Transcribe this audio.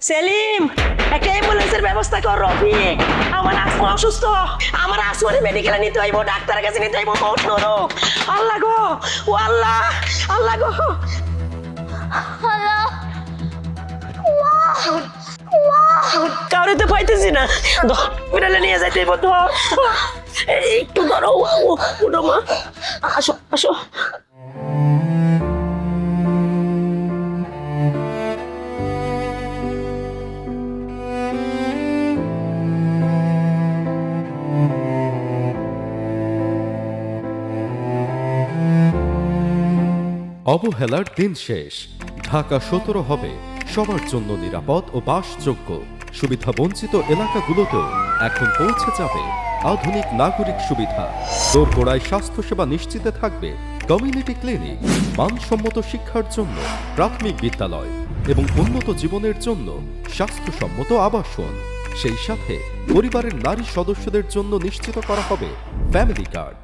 সেলিম, একটা অ্যাম্বুলেন্সের ব্যবস্থা কর রফিক। আমার আসমা অসুস্থ, আমার আসমানে মেডিকেলে নিতে হইব, ডাক্তারের কাছে নিতে হইব, কষ্ট রোগ। আল্লাহ গো, ও আল্লাহ, আল্লাহ গো। কাউরে তো পাইতেছি না, হসপিটালে নিয়ে যাইতে হইব তো। একটু ধরো, উঠো মা, আসো আসো। অবহেলার দিন শেষ। ঢাকা 17 হবে সবার জন্য নিরাপদ ও বাসযোগ্য। সুবিধা বঞ্চিত এলাকাগুলোতেও এখন পৌঁছে যাবে আধুনিক নাগরিক সুবিধা। দোরগোড়ায় স্বাস্থ্যসেবা নিশ্চিতে থাকবে কমিউনিটি ক্লিনিক, মানসম্মত শিক্ষার জন্য প্রাথমিক বিদ্যালয় এবং উন্নত জীবনের জন্য স্বাস্থ্যসম্মত আবাসন। সেই সাথে পরিবারের নারী সদস্যদের জন্য নিশ্চিত করা হবে ফ্যামিলি কার্ড।